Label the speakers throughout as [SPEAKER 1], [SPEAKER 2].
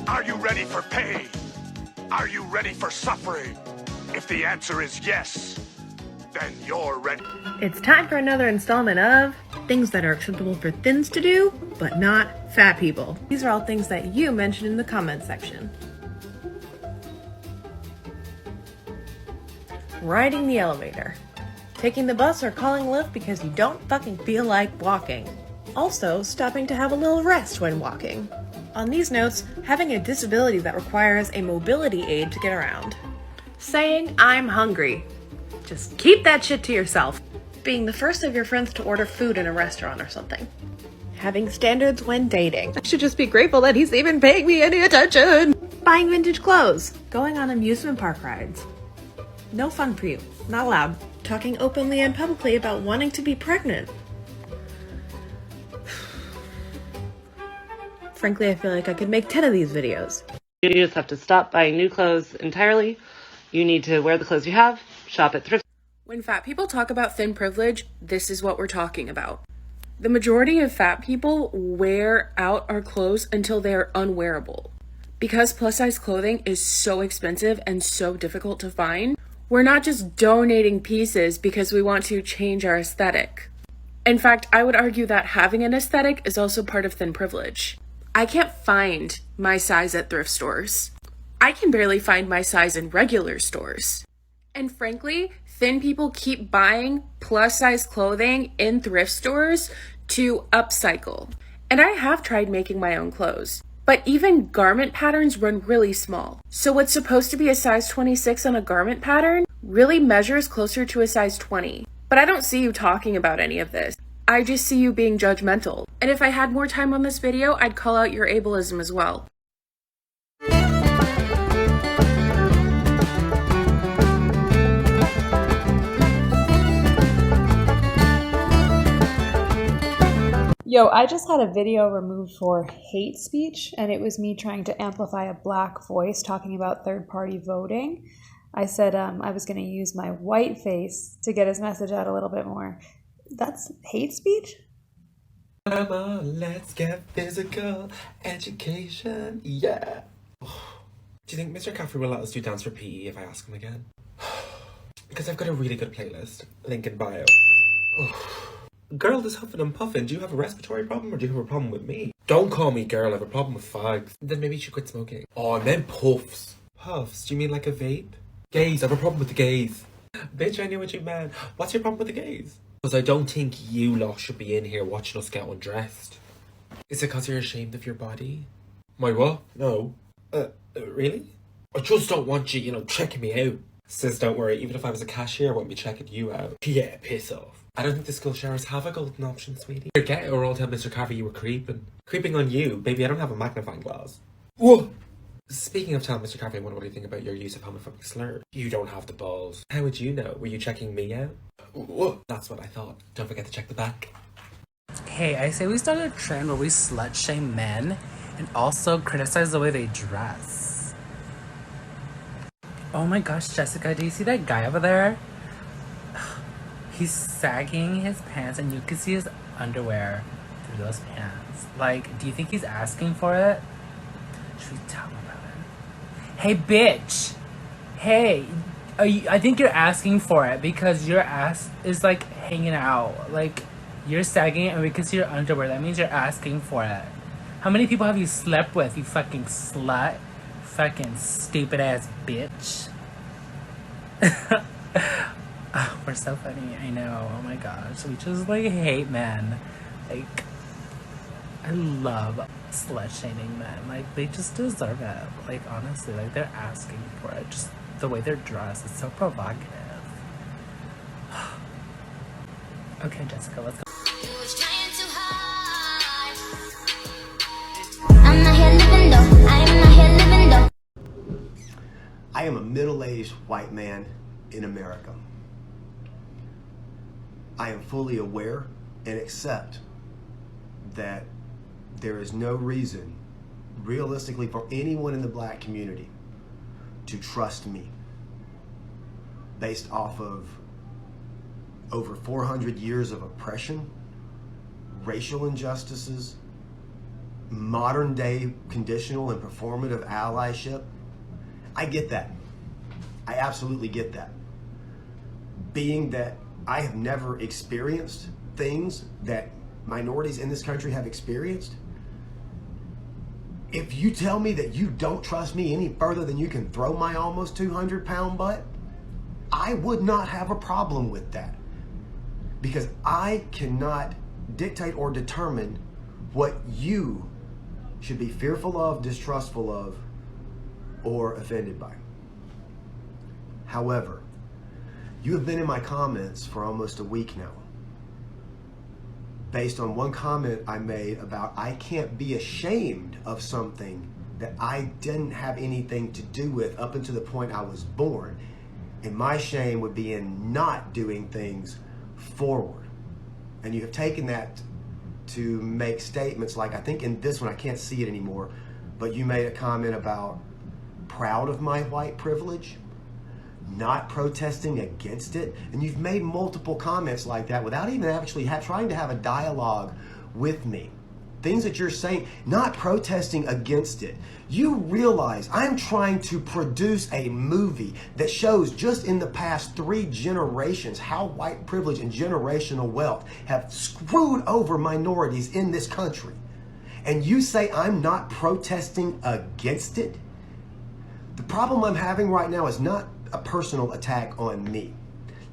[SPEAKER 1] Are you ready for pain? Are you ready for suffering? If the answer is yes, then you're ready.
[SPEAKER 2] It's time for another installment of things that are acceptable for thins to do, but not fat people. These are all things that you mentioned in the comments section. Riding the elevator. Taking the bus or calling Lyft because you don't fucking feel like walking. Also, stopping to have a little rest when walking. On these notes, having a disability that requires a mobility aid to get around. Saying, I'm hungry. Just keep that shit to yourself. Being the first of your friends to order food in a restaurant or something. Having standards when dating. I should just be grateful that he's even paying me any attention. Buying vintage clothes. Going on amusement park rides. No fun for you. Not allowed. Talking openly and publicly about wanting to be pregnant. Frankly, I feel like I could make 10 of these videos.
[SPEAKER 3] You just have to stop buying new clothes entirely. You need to wear the clothes you have, shop at thrift.
[SPEAKER 2] When fat people talk about thin privilege, this is what we're talking about. The majority of fat people wear out our clothes until they are unwearable. Because plus size clothing is so expensive and so difficult to find, we're not just donating pieces because we want to change our aesthetic. In fact, I would argue that having an aesthetic is also part of thin privilege. I can't find my size at thrift stores. I can barely find my size in regular stores. And frankly, thin people keep buying plus size clothing in thrift stores to upcycle. And I have tried making my own clothes, but even garment patterns run really small. So what's supposed to be a size 26 on a garment pattern really measures closer to a size 20. But I don't see you talking about any of this. I just see you being judgmental. And if I had more time on this video, I'd call out your ableism as well.
[SPEAKER 4] Yo, I just had a video removed for hate speech, and it was me trying to amplify a black voice talking about third-party voting. I said I was going to use my white face to get his message out a little bit more. That's hate speech?
[SPEAKER 5] Come on, let's get physical education, yeah. Do you think Mr. Caffrey will let us do dance for PE if I ask him again? Because I've got a really good playlist, link in bio. Girl, this huffing and puffing, do you have a respiratory problem or do you have a problem with me? Don't call me girl, I have a problem with fags. Then maybe you should quit smoking. Oh, I meant puffs. Puffs? Do you mean like a vape? Gays, I have a problem with the gays. Bitch, I knew what you meant. What's your problem with the gays? Because I don't think you lot should be in here watching us get undressed. Is it because you're ashamed of your body? My what? No. Really? I just don't want you, checking me out. Sis, don't worry, even if I was a cashier, I wouldn't be checking you out. Yeah, piss off. I don't think the school showers have a golden option, sweetie. Forget it or I'll tell Mr. Carvey you were creeping. Creeping on you? Baby, I don't have a magnifying glass. Whoa! Speaking of telling Mr. Carvey, I wonder what do you think about your use of homophobic slur. You don't have the balls. How would you know? Were you checking me out? Whoa, that's what I thought. Don't forget to check the back.
[SPEAKER 6] Hey, I say we start a trend where we slut shame men and also criticize the way they dress. Oh my gosh, Jessica, do you see that guy over there? He's sagging his pants and you can see his underwear through those pants. Like, do you think he's asking for it? Should we tell him about it? Hey, bitch! Hey, I think you're asking for it because your ass is like hanging out. Like, you're sagging and we can see your underwear. That means you're asking for it. How many people have you slept with, you fucking slut? Fucking stupid ass bitch. Oh, we're so funny, I know. Oh my gosh. We just like hate men. Like, I love slut shaming men. Like, they just deserve it. Like, honestly, like they're asking for it. Just the way they're dressed is so provocative. Okay, Jessica, let's go.
[SPEAKER 7] I am a middle-aged white man in America. I am fully aware and accept that there is no reason, realistically, for anyone in the black community to trust me based off of over 400 years of oppression, racial injustices, modern day conditional and performative allyship, I get that. I absolutely get that. Being that I have never experienced things that minorities in this country have experienced, if you tell me that you don't trust me any further than you can throw my almost 200-pound butt, I would not have a problem with that. Because I cannot dictate or determine what you should be fearful of, distrustful of, or offended by. However, you have been in my comments for almost a week now, based on one comment I made about I can't be ashamed of something that I didn't have anything to do with up until the point I was born. And my shame would be in not doing things forward. And you have taken that to make statements like, I think in this one, I can't see it anymore, but you made a comment about proud of my white privilege, not protesting against it. And you've made multiple comments like that without even actually trying to have a dialogue with me. Things that you're saying, not protesting against it. You realize I'm trying to produce a movie that shows just in the past 3 generations how white privilege and generational wealth have screwed over minorities in this country. And you say I'm not protesting against it? The problem I'm having right now is not a personal attack on me.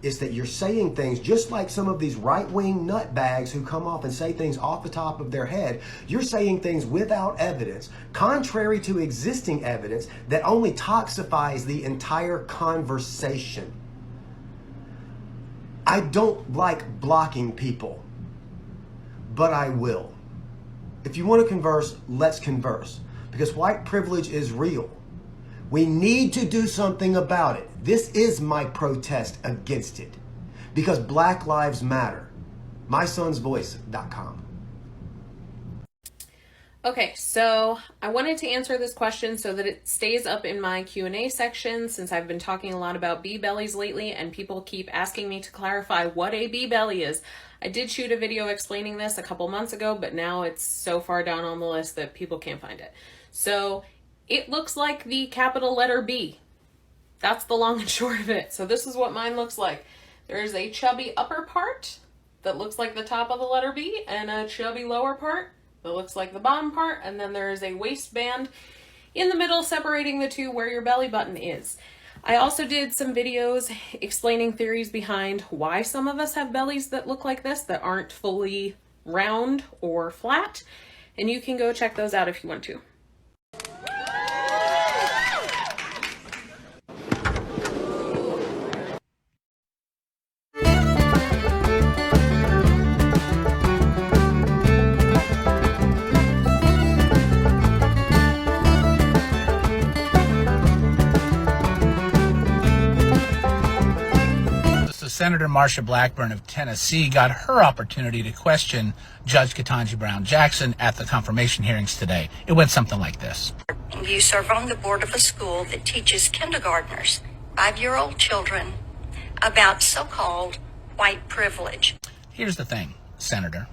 [SPEAKER 7] Is that you're saying things just like some of these right-wing nutbags who come off and say things off the top of their head. You're saying things without evidence, contrary to existing evidence, that only toxifies the entire conversation. I don't like blocking people, but I will. If you want to converse, let's converse. Because white privilege is real. We need to do something about it. This is my protest against it. Because Black Lives Matter. MySonsVoice.com.
[SPEAKER 2] Okay, so I wanted to answer this question so that it stays up in my Q&A section, since I've been talking a lot about B-bellies lately and people keep asking me to clarify what a B-belly is. I did shoot a video explaining this a couple months ago, but now it's so far down on the list that people can't find it. So it looks like the capital letter B. That's the long and short of it. So this is what mine looks like. There's a chubby upper part that looks like the top of the letter B, and a chubby lower part that looks like the bottom part, and then there is a waistband in the middle separating the two where your belly button is. I also did some videos explaining theories behind why some of us have bellies that look like this, that aren't fully round or flat, and you can go check those out if you want to.
[SPEAKER 8] Senator Marsha Blackburn of Tennessee got her opportunity to question Judge Ketanji Brown Jackson at the confirmation hearings today. It went something like this.
[SPEAKER 9] You serve on the board of a school that teaches kindergartners, 5-year-old children, about so-called white privilege.
[SPEAKER 8] Here's the thing, Senator.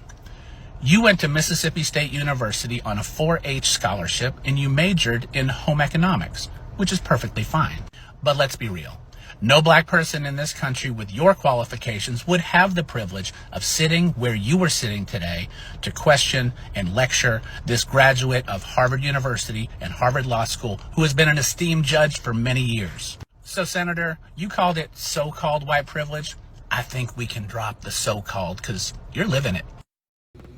[SPEAKER 8] You went to Mississippi State University on a 4-H scholarship and you majored in home economics, which is perfectly fine. But let's be real. No black person in this country with your qualifications would have the privilege of sitting where you were sitting today to question and lecture this graduate of Harvard University and Harvard Law School who has been an esteemed judge for many years. So, Senator, you called it so-called white privilege. I think we can drop the so-called because you're living it.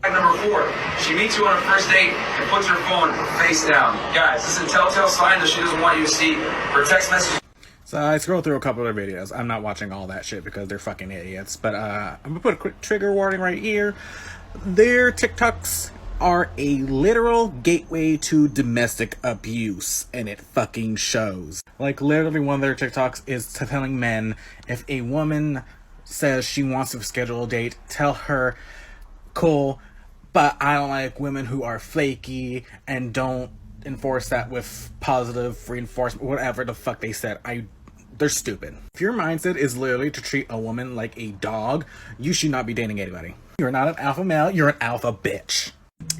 [SPEAKER 10] Number 4, she meets you on a first date and puts her phone face down. Guys, this is a telltale sign that she doesn't want you to see her text message.
[SPEAKER 11] So I scrolled through a couple of their videos. I'm not watching all that shit because they're fucking idiots. But I'm going to put a quick trigger warning right here. Their TikToks are a literal gateway to domestic abuse. And it fucking shows. Like, literally one of their TikToks is telling men, if a woman says she wants to schedule a date, tell her, cool, but I don't like women who are flaky and don't enforce that with positive reinforcement, whatever the fuck they said. They're stupid. If your mindset is literally to treat a woman like a dog, you should not be dating anybody. You're not an alpha male, you're an alpha bitch.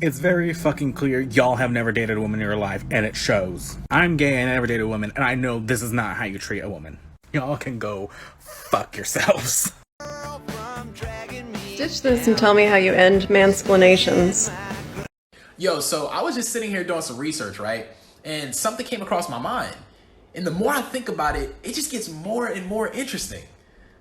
[SPEAKER 11] It's very fucking clear y'all have never dated a woman in your life, and it shows. I'm gay and I never dated a woman, and I know this is not how you treat a woman. Y'all can go fuck yourselves.
[SPEAKER 12] Ditch this and tell me how you end mansplanations.
[SPEAKER 13] Yo, so I was just sitting here doing some research, right? And something came across my mind. And the more I think about it, it just gets more and more interesting.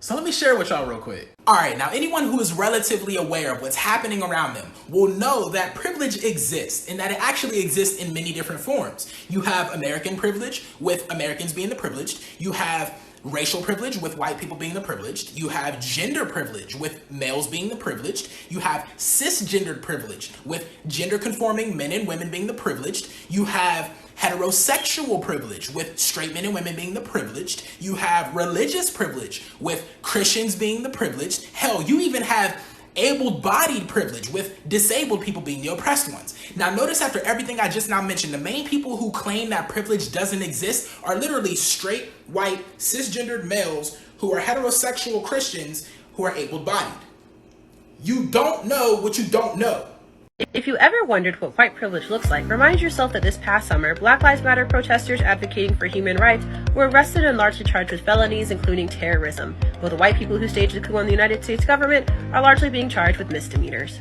[SPEAKER 13] So let me share it with y'all real quick. All right, now anyone who is relatively aware of what's happening around them will know that privilege exists and that it actually exists in many different forms. You have American privilege with Americans being the privileged. You have racial privilege with white people being the privileged. You have gender privilege with males being the privileged. You have cisgendered privilege with gender conforming men and women being the privileged. You have heterosexual privilege with straight men and women being the privileged. You have religious privilege with Christians being the privileged. Hell, you even have able-bodied privilege with disabled people being the oppressed ones. Now notice after everything I just now mentioned, the main people who claim that privilege doesn't exist are literally straight, white, cisgendered males who are heterosexual Christians who are able-bodied. You don't know what you don't know.
[SPEAKER 14] If you ever wondered what white privilege looks like, remind yourself that this past summer, Black Lives Matter protesters advocating for human rights were arrested and largely charged with felonies, including terrorism, while the white people who staged the coup on the United States government are largely being charged with misdemeanors.